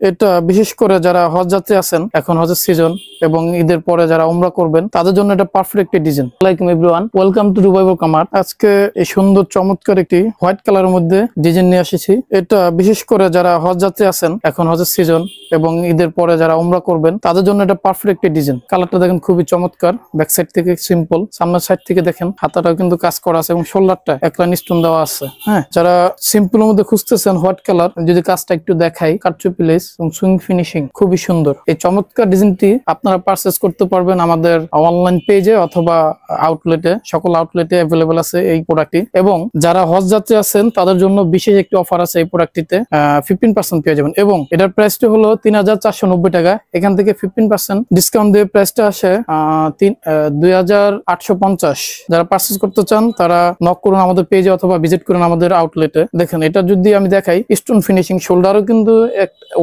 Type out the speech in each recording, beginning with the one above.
এটা বিশেষ করে যারা হজ যাত্রী আছেন, এখন হজের সিজন এবং ঈদের পরে যারা উমরা করবেন তাদের জন্য এটা পারফেক্ট একটি ডিজাইন। আসসালামু এভরিওয়ান, ওয়েলকাম টু দুবাই কামার। আজকে এই সুন্দর চমৎকার একটি হোয়াইট কালারের মধ্যে ডিজাইন নিয়ে এসেছি। এটা বিশেষ করে যারা হজ যাত্রী আছেন, এখন হজের সিজন এবং ঈদের পরে যারা উমরা করবেন তাদের জন্য এটা পারফেক্ট একটি ডিজাইন। কালারটা দেখেন খুবই চমৎকার। ব্যাক সাইড থেকে সিম্পল, সামনের সাইড থেকে দেখেন হাতাটাও কিন্তু কাজ করা আছে এবং শোল্ডারটা এক লাইন স্টোন দেওয়া আছে। হ্যাঁ, যারা সিম্পলের মধ্যে খুঁজতেছেন হোয়াইট কালার, যদি কাজটা একটু দেখাই, কাটচুপি লেস এবং সুইং ফিনিশিং খুবই সুন্দর। এই চমৎকার ডিজাইনটি আপনারা পারচেজ করতে পারবেন আমাদের অনলাইন পেজে অথবা আউটলেটে। সকল আউটলেটে অ্যাভেলেবল আছে এই প্রোডাক্টটি। এবং যারা হজ যাত্রী আছেন তাদের জন্য বিশেষ একটি অফার আছে এই প্রোডাক্টটিতে। 15% পেয়ে যাবেন এবং এটার প্রাইসটি হলো 3490 টাকা। এখান থেকে 15% ডিসকাউন্ট দিয়ে প্রাইসটা আসে 2850। যারা পারচেজ করতে চান তারা নক করুন আমাদের পেজে অথবা ভিজিট করুন আমাদের আউটলেটে। দেখেন এটা যদি আমি দেখাই, স্টোন ফিনিশিং, শোল্ডারও কিন্তু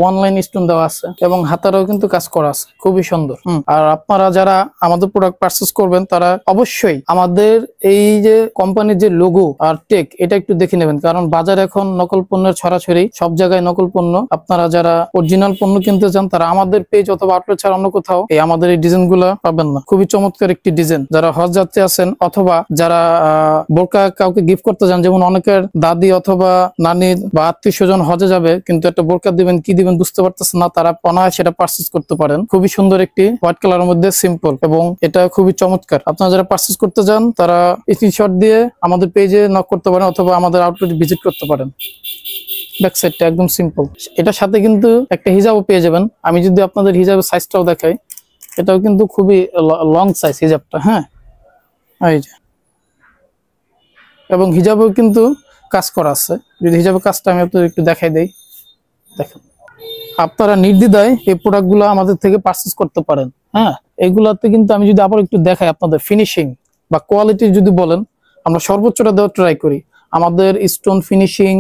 অনলাইন স্টোন দেওয়া আছে এবং হাতারও কিন্তু কাজ করা আছে, খুবই সুন্দর। আর আপনারা যারা আমাদের প্রোডাক্ট পারচেজ করবেন তারা অবশ্যই আমাদের এই যে কোম্পানির যে লোগো আর টেক, এটা একটু দেখে নেবেন, কারণ বাজারে এখন নকল পণ্যের ছড়াছড়ি, সব জায়গায় নকল পণ্য। আপনারা যারা অরিজিনাল পণ্য কিনতে চান তারা আমাদের পেজ অথবা আউটলেট ছাড়া অন্য কোথাও আমাদের এই ডিজাইন গুলা পাবেন না। খুবই চমৎকার একটি ডিজাইন। যারা হজ যাত্রী আছেন অথবা যারা বোরকা কাউকে গিফট করতে চান, যেমন অনেকের দাদি অথবা নানি বা আত্মীয় স্বজন হজে যাবে কিন্তু একটা বোরকা দিবেন, কি দিবেন বুঝতে পারতেছেন না, তারা অনায়াসে সেটা পারচেজ করতে পারেন। খুবই সুন্দর একটি হোয়াইট কালারের মধ্যে সিম্পল এবং এটা খুবই চমৎকার। আপনারা যারা পারচেজ করতে চান তারা স্ক্রিনশট দিয়ে আমাদের পেজে নক করতে পারেন অথবা আমাদের আউটলেটে ভিজিট করতে পারেন। ব্যাক সাইডটা একদম সিম্পল। এটার সাথে কিন্তু একটা হিজাবও পেয়ে যাবেন। আমি যদি আপনাদের হিজাবের সাইজটাও দেখাই, এটাও কিন্তু খুবই লং সাইজ হিজাবটা। হ্যাঁ, এই যে, এবং হিজাবেও কিন্তু কাজ করা আছে। যদি হিজাবের কাজটা আমি আপনাদের একটু দেখাই দেই, দেখেন আপনারা নির্দ্বিধায় এই প্রোডাক্টগুলো আমাদের থেকে পারচেজ করতে পারেন। হ্যাঁ, এগুলাতে কিন্তু আমি যদি আবার একটু দেখাই আপনাদের, ফিনিশিং বা কোয়ালিটি যদি বলেন, আমরা সর্বোচ্চটা দেওয়ার ট্রাই করি। আমাদের stone finishing,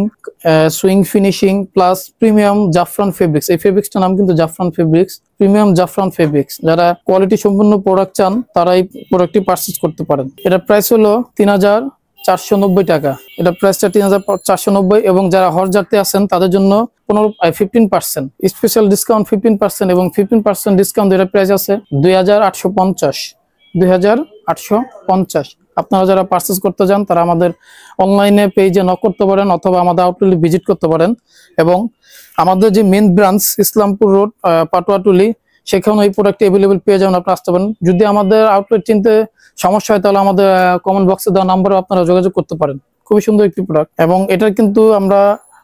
swing finishing plus premium জাফরান ফেব্রিক্স। এই ফেব্রিক্সটার নাম কিন্তু জাফরান ফেব্রিক্স, প্রিমিয়াম জাফরান ফেব্রিক্স। যারা কোয়ালিটি সম্পন্ন প্রোডাক্ট চান তারা এই প্রোডাক্টটি পারচেজ করতে পারেন। এটার প্রাইস হলো 3490 টাকা। এটা প্রাইসটা 3490 এবং যারা হজ যাত্রী আছেন তাদের জন্য 15% স্পেশাল ডিসকাউন্ট 15% এবং 15% ডিসকাউন্ট এর প্রাইস আছে 2850। আপনারা যারা পারচেজ করতে চান তারা আমাদের অনলাইনে পেজে নক করতে পারেন অথবা আমাদের আউটলেটে ভিজিট করতে পারেন। এবং আমাদের যে main branch Islampur road, Patuatuli, সেখানে এই প্রোডাক্ট অ্যাভেলেবল পেয়ে যাবেন। আপনারা আসতে পারেন। যদি আমাদের আউটলেট চিনতে সমস্যা হয় তাহলে আমাদের কমেন্ট বক্সে দেওয়া নাম্বারে আপনারা যোগাযোগ করতে পারেন। খুবই সুন্দর একটি প্রোডাক্ট এবং এটা কিন্তু আমরা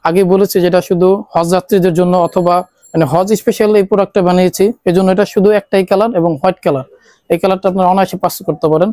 আগে বলেছি যেটা শুধু হজ যাত্রীদের জন্য অথবা মানে হজ স্পেশাল এই প্রোডাক্টটা বানিয়েছি। এই জন্য এটা শুধু একটাই কালার এবং হোয়াইট কালার। এই কালারটা আপনারা অনায়াসে পারচেজ করতে পারেন।